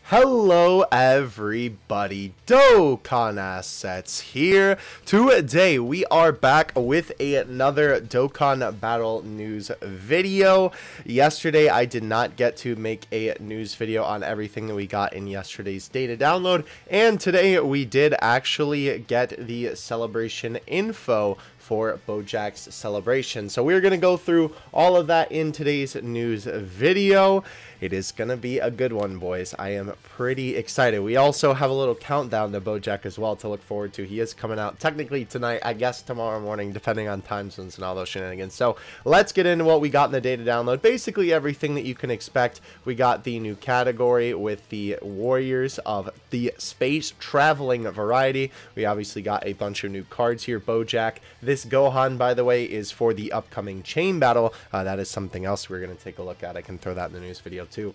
Hello everybody, Dokkan Assets here. Today we are back with another Dokkan Battle News video. Yesterday I did not get to make a news video on everything that we got in yesterday's data download, and today we did actually get the celebration info for BOJACK'S celebration. So we're going to go through all of that in today's news video. It is going to be a good one, boys. I am pretty excited. We also have a little countdown to BOJACK as well to look forward to. He is coming out technically tonight, I guess tomorrow morning, depending on time zones and all those shenanigans. So let's get into what we got in the data download. Basically everything that you can expect. We got the new category with the Warriors of the Space Traveling variety. We obviously got a bunch of new cards here. BOJACK. This Gohan, by the way, is for the upcoming chain battle. That is something else we're going to take a look at. I can throw that in the news video too.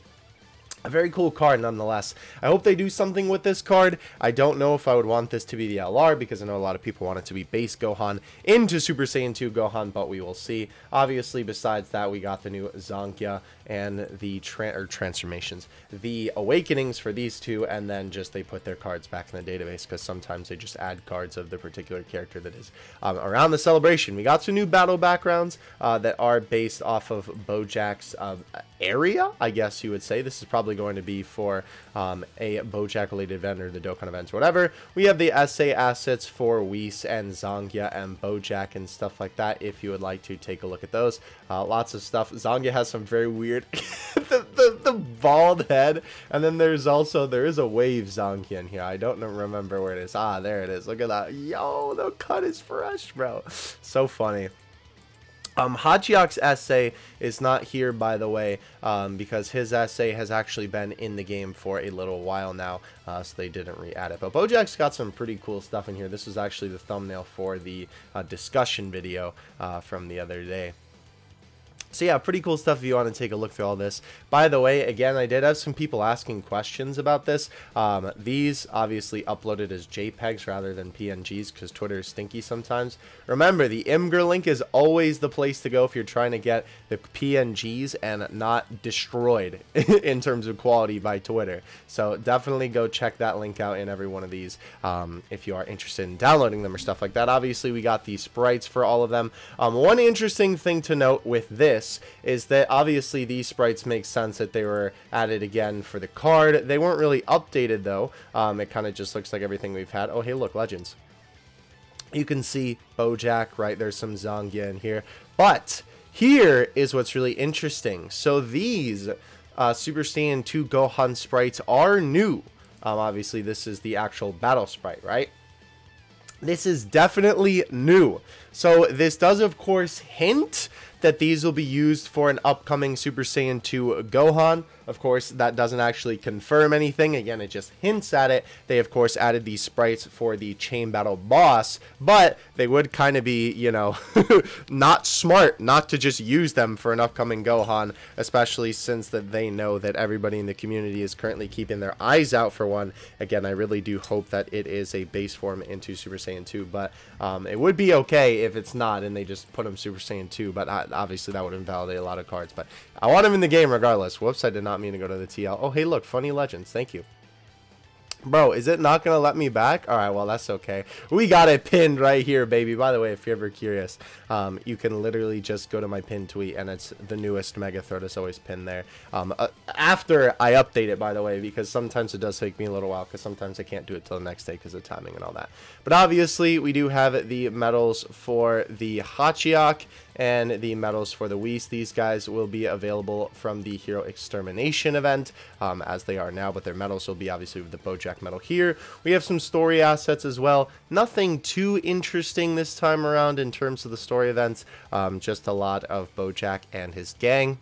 A very cool card nonetheless. I hope they do something with this card. I don't know if I would want this to be the LR because I know a lot of people want it to be base Gohan into Super Saiyan 2 Gohan, but we will see. Obviously, besides that, we got the new Zangia and the transformations, the awakenings for these two, and then just they put their cards back in the database because sometimes they just add cards of the particular character that is around the celebration. We got some new battle backgrounds that are based off of BOJACK'S area, I guess you would say. This is probably going to be for a BOJACK related event or the Dokkan events, whatever. We have the EZA assets for Whis and Zangia and BOJACK and stuff like that if you would like to take a look at those. Lots of stuff. Zangia has some very weird the bald head, and then there is a wave Zangia in here. I don't remember where it is. Ah, there it is. Look at that. Yo, the cut is fresh, bro. So funny. BOJACK'S essay is not here, by the way, because his essay has actually been in the game for a little while now, so they didn't re-add it. But BOJACK'S got some pretty cool stuff in here. This was actually the thumbnail for the discussion video from the other day. So yeah, pretty cool stuff if you want to take a look through all this. By the way, again, I did have some people asking questions about this. These obviously uploaded as JPEGs rather than PNGs because Twitter is stinky sometimes. Remember, the Imgur link is always the place to go if you're trying to get the PNGs and not destroyed in terms of quality by Twitter. So definitely go check that link out in every one of these if you are interested in downloading them or stuff like that. Obviously, we got the sprites for all of them. One interesting thing to note with this is that obviously these sprites make sense that they were added again for the card. They weren't really updated though. It kind of just looks like everything we've had. Oh, hey, look, Legends. You can see BOJACK, right? There's some Zangia in here. But here is what's really interesting. So these Super Saiyan 2 Gohan sprites are new. Obviously, this is the actual battle sprite, right? This is definitely new. So this does, of course, hint that these will be used for an upcoming Super Saiyan 2 Gohan. Of course, that doesn't actually confirm anything. Again, it just hints at it. They, of course, added these sprites for the chain battle boss, but they would kind of be, you know, not smart not to just use them for an upcoming Gohan, especially since that they know that everybody in the community is currently keeping their eyes out for one. Again, I really do hope that it is a base form into Super Saiyan 2, but it would be okay if it's not and they just put him Super Saiyan 2, but obviously that would invalidate a lot of cards. But I want him in the game regardless. Whoops, I did not mean to go to the TL. Oh, hey, look, funny Legends. Thank you. Bro, is it not going to let me back? Alright, well, that's okay. We got it pinned right here, baby. By the way, if you're ever curious, you can literally just go to my pinned tweet, and it's the newest Mega Throw that's always pinned there. After I update it, by the way, because sometimes it does take me a little while, because sometimes I can't do it till the next day because of timing and all that. But obviously, we do have the medals for the BOJACK and the medals for the Whis. These guys will be available from the Hero Extermination event, as they are now, but their medals will be obviously with the BOJACK medal here. We have some story assets as well. Nothing too interesting this time around in terms of the story events, just a lot of BOJACK and his gang.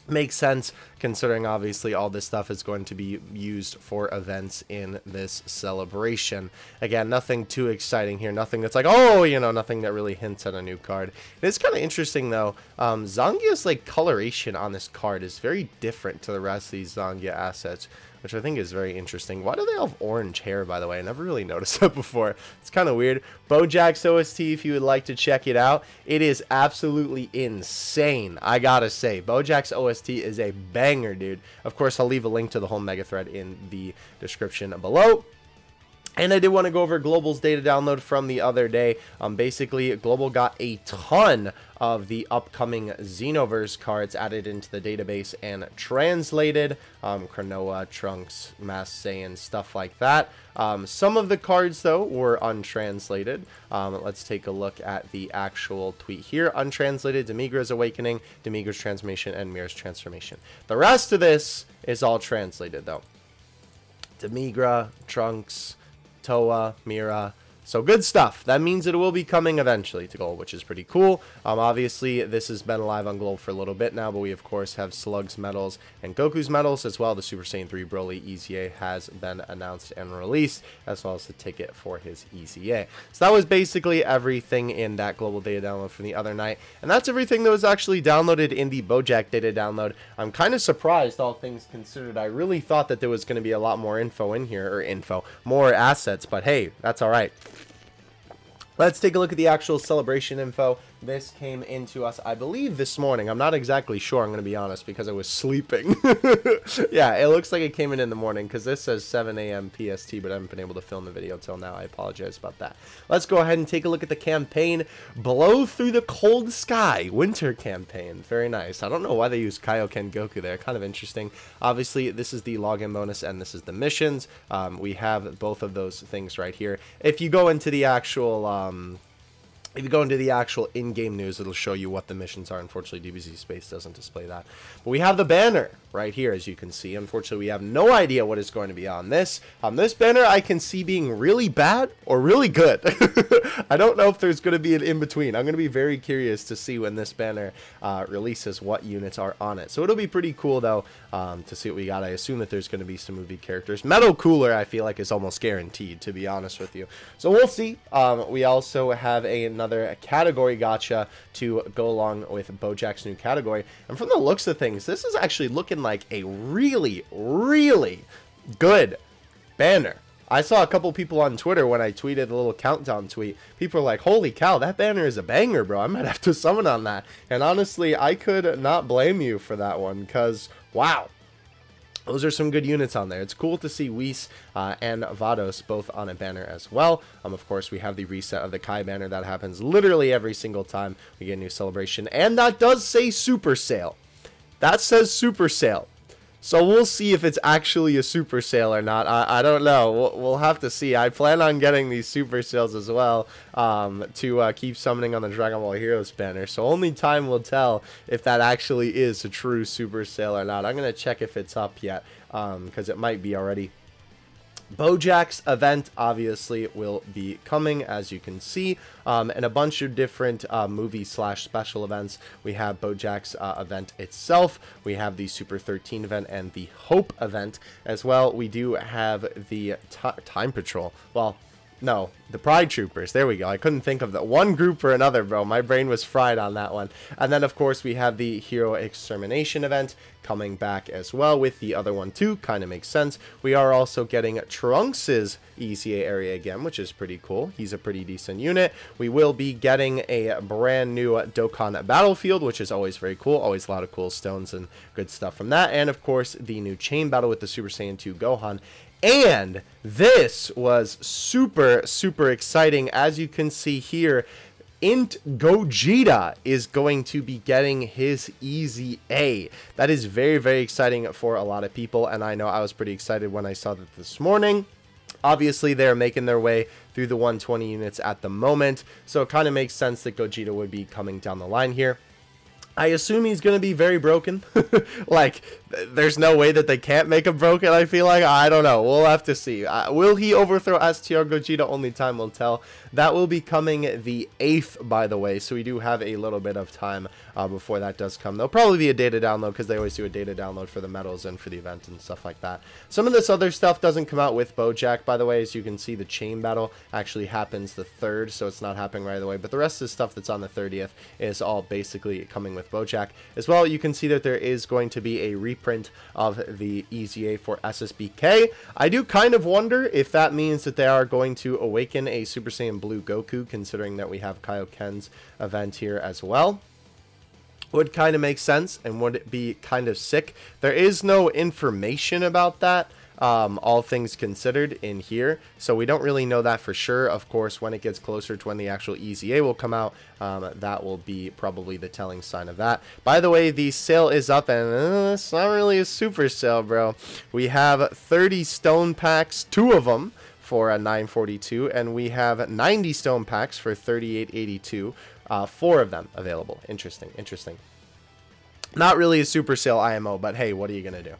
Makes sense considering obviously all this stuff is going to be used for events in this celebration. Again, nothing too exciting here, nothing that's like, oh, you know, nothing that really hints at a new card. It is kind of interesting though. Zangia's like coloration on this card is very different to the rest of these Zangia assets, which I think is very interesting. Why do they have orange hair, by the way? I never really noticed that before. It's kind of weird. BOJACK'S OST, if you would like to check it out, it is absolutely insane, I gotta say. BOJACK'S OST is a bang. banger, dude. Of course, I'll leave a link to the whole mega thread in the description below. And I did want to go over Global's data download from the other day. Basically, Global got a ton of the upcoming Xenoverse cards added into the database and translated. Cronoa, Trunks, Mass Saiyan, stuff like that. Some of the cards, though, were untranslated. Let's take a look at the actual tweet here. Untranslated, Demigra's Awakening, Demigra's Transformation, and Mira's Transformation. The rest of this is all translated, though. Demigra, Trunks, Toa, Mira. So good stuff. That means it will be coming eventually to Gold, which is pretty cool. Obviously, this has been live on Gold for a little bit now, but we, of course, have Slug's medals and Goku's medals as well. The Super Saiyan 3 Broly EZA has been announced and released, as well as the ticket for his EZA. So that was basically everything in that global data download from the other night. And that's everything that was actually downloaded in the BOJACK data download. I'm kind of surprised, all things considered. I really thought that there was going to be a lot more info in here, or more assets, but hey, that's all right. Let's take a look at the actual celebration info. This came into us, I believe, this morning. I'm not exactly sure, I'm going to be honest, because I was sleeping. Yeah, it looks like it came in the morning, because this says 7 a.m. PST, but I haven't been able to film the video till now. I apologize about that. Let's go ahead and take a look at the campaign. Blow Through the Cold Sky. Winter campaign. Very nice. I don't know why they use Kaioken Goku there. Kind of interesting. Obviously, this is the login bonus, and this is the missions. We have both of those things right here. If you go into the actual... If you go into the actual in-game news, it'll show you what the missions are. Unfortunately, DBZ Space doesn't display that. But we have the banner right here, as you can see. Unfortunately, we have no idea what is going to be on this. This banner I can see being really bad or really good. I don't know if there's going to be an in-between. I'm going to be very curious to see when this banner releases what units are on it. So it'll be pretty cool, though, to see what we got. I assume that there's going to be some movie characters. Metal Cooler, I feel like, is almost guaranteed, to be honest with you. So we'll see. We also have another category gacha to go along with BOJACK'S new category. And from the looks of things, this is actually looking like a really, really good banner. I saw a couple people on Twitter when I tweeted a little countdown tweet. People are like, holy cow, that banner is a banger, bro. I might have to summon on that. And honestly, I could not blame you for that one, because, wow. Those are some good units on there. It's cool to see Whis and Vados both on a banner as well. Of course, we have the reset of the Kai banner. That happens literally every single time we get a new celebration. And that does say Super Sale. That says Super Sale. So we'll see if it's actually a super sale or not. I don't know. We'll have to see. I plan on getting these super sales as well to keep summoning on the Dragon Ball Heroes banner. So only time will tell if that actually is a true super sale or not. I'm going to check if it's up yet because it might be already. BOJACK'S event obviously will be coming, as you can see, and a bunch of different movie/special events. We have BOJACK'S event itself, we have the Super 13 event and the Hope event as well. We do have the Time Patrol. Well, no, the Pride Troopers. There we go. I couldn't think of that one group or another, bro. My brain was fried on that one. And then, of course, we have the Hero Extermination event coming back as well with the other one, too. Kind of makes sense. We are also getting Trunks' EZA area again, which is pretty cool. He's a pretty decent unit. We will be getting a brand new Dokkan Battlefield, which is always very cool. Always a lot of cool stones and good stuff from that. And, of course, the new Chain Battle with the Super Saiyan 2 Gohan. And this was super, super exciting. As you can see here, EZA INT GOGETA is going to be getting his EZA. That is very, very exciting for a lot of people. And I know I was pretty excited when I saw that this morning. Obviously, they're making their way through the 120 units at the moment. So it kind of makes sense that Gogeta would be coming down the line here. I assume he's going to be very broken. Like, there's no way that they can't make him broken, I feel like. I don't know. We'll have to see. Will he overthrow STR Gogeta? Only time will tell. That will be coming the 8th, by the way. So we do have a little bit of time before that does come. There'll probably be a data download because they always do a data download for the medals and for the event and stuff like that. Some of this other stuff doesn't come out with BOJACK, by the way. As you can see, the chain battle actually happens the 3rd, so it's not happening right away. But the rest of the stuff that's on the 30th is all basically coming with BOJACK. As well, you can see that there is going to be a reprint of the EZA for SSBK. I do kind of wonder if that means that they are going to awaken a Super Saiyan Blue Goku, considering that we have Kaioken's event here as well. would kind of make sense and would be kind of sick. There is no information about that, all things considered, in here, so we don't really know that for sure. Of course, when it gets closer to when the actual EZA will come out, that will be probably the telling sign of that. By the way, the sale is up, and it's not really a super sale, bro. We have 30 stone packs, 2 of them for a 942, and we have 90 stone packs for 3882. 4 of them available. Interesting. Not really a super sale IMO, but hey, what are you gonna do?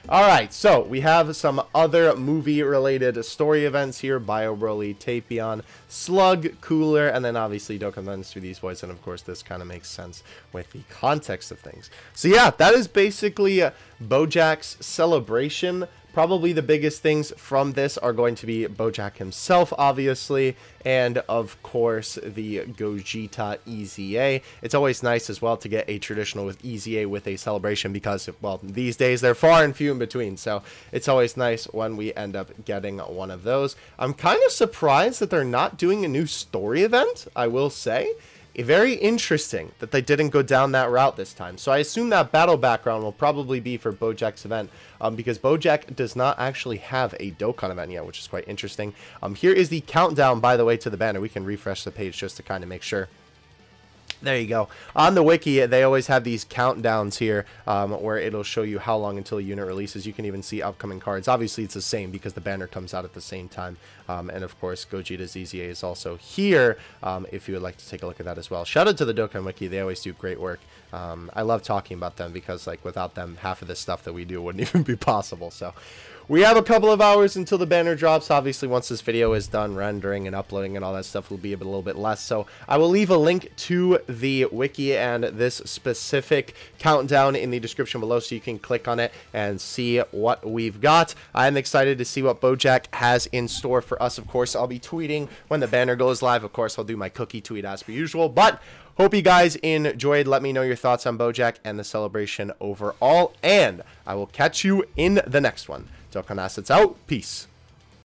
Alright, so we have some other movie-related story events here. Bio Broly, Tapion, Slug, Cooler, and then obviously Dokkan runs through these boys, and of course this kind of makes sense with the context of things. So yeah, that is basically BOJACK'S celebration. Probably the biggest things from this are going to be BOJACK himself, obviously, and of course the Gogeta EZA. It's always nice as well to get a traditional with EZA with a celebration because, well, these days they're far and few in between, so it's always nice when we end up getting one of those. I'm kind of surprised that they're not doing a new story event, I will say. Very interesting that they didn't go down that route this time. So I assume that battle background will probably be for BOJACK'S event, because BOJACK does not actually have a Dokkan event yet, which is quite interesting. Here is the countdown, by the way, to the banner. We can refresh the page just to kind of make sure. There you go. On the wiki, they always have these countdowns here where it'll show you how long until a unit releases. You can even see upcoming cards. Obviously, it's the same because the banner comes out at the same time. And of course, Gogeta's EZA is also here if you would like to take a look at that as well. Shout out to the Dokkan Wiki. They always do great work. I love talking about them because, like, without them, half of the stuff that we do wouldn't even be possible. So we have a couple of hours until the banner drops. Obviously, once this video is done rendering and uploading and all that stuff, will be a little bit less. So I will leave a link to the wiki and this specific countdown in the description below so you can click on it and see what we've got. I'm excited to see what BOJACK has in store for us. Of course, I'll be tweeting when the banner goes live. Of course, I'll do my cookie tweet as per usual. But hope you guys enjoyed. Let me know your thoughts on BOJACK and the celebration overall. And I will catch you in the next one. Dokkan Assets out. Peace.